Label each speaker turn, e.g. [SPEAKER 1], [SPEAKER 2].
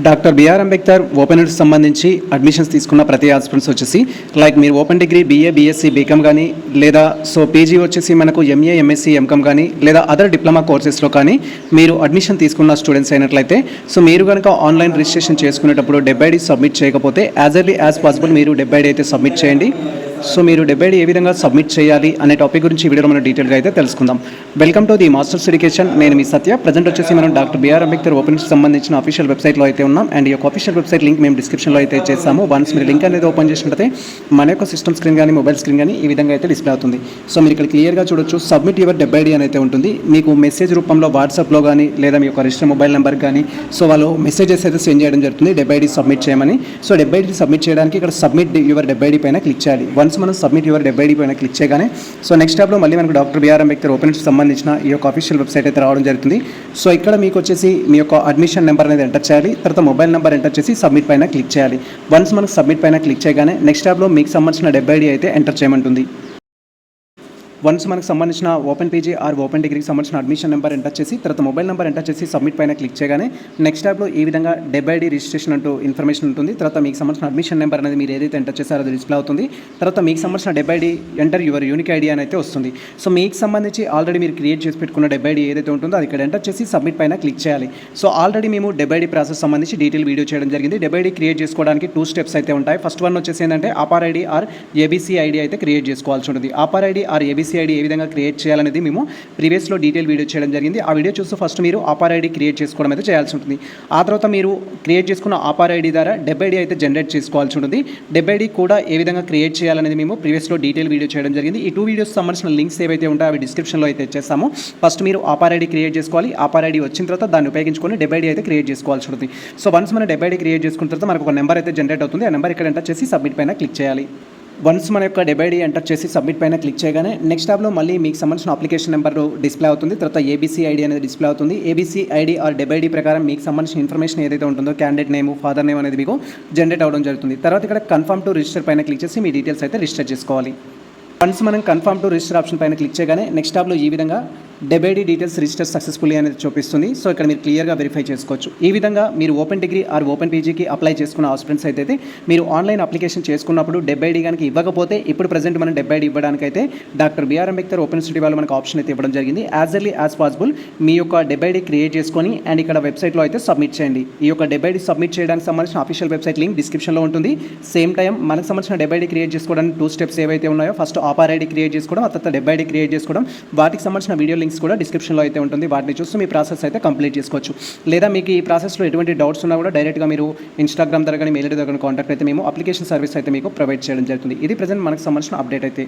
[SPEAKER 1] Doctor B R Ambedkar open university సంబంధించి admissions తీసుకున్న ప్రతి ఆస్పిరెంట్స్ వచ్చేసి లైక్ మీరు open degree BA BSc BCom కానీ లేదా పీజీ వచ్చేసి మనకు ఎంఏ ఎంఎస్సీ ఎంకామ్ కానీ లేదా అదర్ డిప్లొమా కోర్సెస్లో కానీ మీరు అడ్మిషన్ తీసుకున్న స్టూడెంట్స్ అయినట్లయితే మీరు కనుక ఆన్లైన్ రిజిస్ట్రేషన్ చేసుకునేటప్పుడు 70 సబ్మిట్ చేయకపోతే యాజ్ ఎర్లీ యాజ్ పాసిబుల్ మీరు 70 అయితే సబ్మిట్ చేయండి. మీరు 70 ఏ విధంగా సబ్మిట్ చేయాలి అనే టాపిక్ గురించి వీడియోలో మనం డీటెయిల్గా అయితే తెలుసుకుందాం. Welcome to the masters education. నేను మీ సత్య. ప్రజెంట్ వచ్చేసి మనం డాక్టర్ బిఆర్ అంబేద్కర్ ఓపెన్ సంబంధించిన అఫీషియల్ వెబ్సైట్లో అయితే ఉన్నాం. అండ్ ఈ యొక్క అఫీషియల్ వెబ్సైట్ లింక్ మేము డిస్క్రిప్షన్లో అయితే చేసాము. వన్స్ మీరు లింక్ అనేది ఓపెన్ చేసినట్లయితే మన యొక్క సిస్టమ్ స్క్రీన్ కానీ మొబైల్ స్క్రీన్ కానీ ఈ విధంగా అయితే డిస్ప్లే అవుతుంది. మీరు ఇక్కడ క్లియర్గా చూడొచ్చు సబ్మిట్ యువర్ 70 అని అయితే ఉంటుంది. మీకు మెసేజ్ రూపంలో వాట్సాప్లో కానీ లేదా మీ యొక్క రిజిస్టర్ మొబైల్ నెంబర్ కానీ వాళ్ళు మెసేజెస్ అయితే సెండ్ చేయడం జరుగుతుంది 70 సబ్మిట్ చేయమని. 70 సబ్మిట్ చేయడానికి ఇక్కడ సబ్మిట్ యువర్ 70 పైన క్లిక్ చేయాలి. వన్స్ మనం సబ్మిట్ యువర్ 70 పైన క్లిక్ చేయగానే నెక్స్ట్ ట్యాబ్లో మళ్ళీ మనకు డాక్టర్ బిఆర్ అంబేద్కర్ ఓపెన్ సంబంధించిన ఈ యొక్క అఫీషియల్ వెబ్సైట్ అయితే రావడం జరుగుతుంది. ఇక్కడ మీకు వచ్చేసి మీ యొక్క అడ్మిషన్ నెంబర్ అనేది ఎంటర్ చేయాలి. తర్వాత మొబైల్ నెంబర్ ఎంటర్ చేసి సబ్మిట్ పైన క్లిక్ చేయాలి. వన్స్ మనకు సబ్మిట్ పైన క్లిక్ చేయగానే నెక్స్ట్ ట్యాబ్లో మీకు సంబంధించిన 70 అయితే ఎంటర్ చేయమంటుంది. వన్స్ మనకు సంబంధించిన ఓపెన్ పీజీ ఆర్ ఓపెన్ డిగ్రీకి సంబంధించిన అడ్మిషన్ నెంబర్ ఎంటర్ చేసి తర్వాత మొబైల్ నెంబర్ ఎంటర్ చేసి సబ్మిట్ పైన క్లిక్ చేయగానే నెక్స్ట్ ట్యాబ్లో ఈ విధంగా 70 రిజిస్ట్రేషన్ అంటూ ఇన్ఫర్మేషన్ ఉంటుంది. తర్వాత మీకు సంబంధించిన అడ్మిషన్ నెంబర్ అనేది మీరు ఏదైతే ఎంటర్ చేశారో అది డిస్ప్లే అవుతుంది. తర్వాత మీకు సంబంధించిన 70 ఎంటర్ యువర్ యూనిక్ ఐడి అని అయితే వస్తుంది. మీకు సంబంధించి ఆల్రెడీ మీరు క్రియేట్ చేసి పెట్టుకున్న 70 ఏదైతే ఉంటుందో అది ఇక్కడ ఎంటర్ చేసి సబ్మిట్ పైన క్లిక్ చేయాలి. ఆల్రెడీ మేము 70 ప్రాసెస్ సంబంధించి డీటెయిల్ వీడియో చేయడం జరిగింది. 70 క్రియేట్ చేసుకోవడానికి 2 స్టెప్స్ అయితే ఉంటాయి. ఫస్ట్ వన్ వచ్చేసి ఏంటంటే APAAR ID or ABC ID అయితే క్రియేట్ చేసుకోవాల్సి ఉంటుంది. APAAR ID or ABC ID ఏ విధంగా క్రియేట్ చేయాలనేది మేము ప్రీవియస్లో డీటెయిల్ వీడియో చేయడం జరిగింది. ఆ వీడియో చూస్తూ ఫస్ట్ మీరు ఆపార్ ఐడి క్రియేట్ చేసుకోవడం అయితే చేయాల్సి ఉంటుంది. ఆ తర్వాత మీరు క్రియేట్ చేసుకున్న ఆపార్ ఐడి ద్వారా 70 అయితే జనరేట్ చేసుకోవాల్సి ఉంటుంది. 70 కూడా ఏ విధంగా క్రియేట్ చేయాలనేది మేము ప్రీవియస్లో డీటెయిల్ వీడియో చేయడం జరిగింది. ఈ 2 వీడియోస్ సంబంధించిన లింక్స్ ఏవైతే ఉంటాయో అవి డిస్క్రిప్షన్లో అయితే ఇచ్చేస్తాము. ఫస్ట్ మీరు ఆపార్ ఐడి క్రియేట్ చేసుకోవాలి. ఆపార్ ఐడి వచ్చిన తర్వాత దాన్ని ఉపయోగించుకొని 70 అయితే క్రియేట్ చేసుకోవాల్సి ఉంటుంది. వన్స్ మనం 70 క్రియేట్ చేసుకున్న తర్వాత మనకు ఒక నెంబర్ అయితే జనరేట్ అవుతుంది. ఆ నెంబర్ ఇక్కడ ఎంటర్ చేసి సబ్మిట్ పైన క్లిక్ చేయాలి. వన్స్ మన యొక్క 70 ఎంటర్ చేసి సబ్మిట్ పైన క్లిక్ చేయగానే నెక్స్ట్ ట్యాబ్లో మళ్ళీ మీకు సంబంధించిన అప్లికేషన్ నెంబర్ డిస్ప్లే అవుతుంది. తర్వాత ఏబీసీ ఐడి అనేది డిస్ప్లే అవుతుంది. ఏబీసీ ఐడి ఆర్ 70 ప్రకారం మీకు సంబంధించిన ఇన్ఫర్మేషన్ ఏదైతే ఉంటుందో క్యాండిడేట్ నేమ్ ఫాదర్ నేమ్ అనేది మీకు జనరేట్ అవ్వడం జరుగుతుంది. తర్వాత ఇక్కడ కన్ఫర్మ్ టు రిజిస్టర్ పైన క్లిక్ చేసి మీ డీటెయిల్స్ అయితే రిజిస్టర్ చేసుకోవాలి. వన్స్ మనం కన్ఫర్మ్ టు రిజిస్టర్ ఆప్షన్ పైన క్లిక్ చేయగానే నెక్స్ట్ ట్యాబ్లో ఈ విధంగా 70 డీటెయిల్స్ రిజిస్టర్ సక్సెస్ఫుల్లీ అనేది చూపిస్తుంది. ఇక్కడ మీరు క్లియర్గా వెరిఫై చేసుకోవచ్చు. ఈ విధంగా మీరు ఓపెన్ డిగ్రీ ఆర్ ఓపెన్ పీజీకి అప్లై చేసుకున్న ఆస్పిరెంట్స్ అయితే మీరు ఆన్లైన్ అప్లికేషన్ చేసుకున్నప్పుడు 70 కనుక ఇవ్వకపోతే ఇప్పుడు ప్రజెంట్ మనం 70 ఇవ్వడానికి అయితే doctor B R Ambedkar open university వాళ్ళు మనకు ఆప్షన్ అయితే ఇవ్వడం జరిగింది. యాజ్ ఎర్లీ యాజ్ పాసిబుల్ మీ యొక్క 70 క్రియేట్ చేసుకొని అండ్ ఇక్కడ వెబ్సైట్లో అయితే సబ్మిట్ చేయండి. ఈ యొక్క 70 సబ్మిట్ చేయడానికి సంబంధించిన అఫీషియల్ వెబ్సైట్ లింక్ డిస్క్రిప్షన్లో ఉంటుంది. సేమ్ టైం మనకు సంబంధించిన 70 క్రియేట్ చేసుకోవడానికి 2 స్టెప్స్ ఏవైతే ఉన్నాయో ఫస్ట్ ఆపార్ ఐడి క్రియేట్ చేసుకోవడం, ఆ తర్వాత 70 క్రియేట్ చేసుకోవడం, వాటికి సంబంధించిన వీడియో లింక్స్ కూడా డిస్క్రిప్షన్లో అయితే ఉంటుంది. వాటిని చూస్తూ మీ ప్రాసెస్ అయితే కంప్లీట్ చేసుకోవచ్చు. లేదా మీకు ఈ ప్రాసెస్లో ఎటువంటి డౌట్స్ ఉన్నా కూడా డైరెక్ట్గా మీరు ఇన్స్టాగ్రామ్ ద్వారా కానీ మెయిల్ ద్వారా కాంటాక్ట్ అయితే మేము అప్లికేషన్ సర్వీస్ అయితే మీకు ప్రొవైడ్ చేయడం జరుగుతుంది. ఇది ప్రజెంట్ మనకు సంబంధించిన అప్డేట్ అయితే.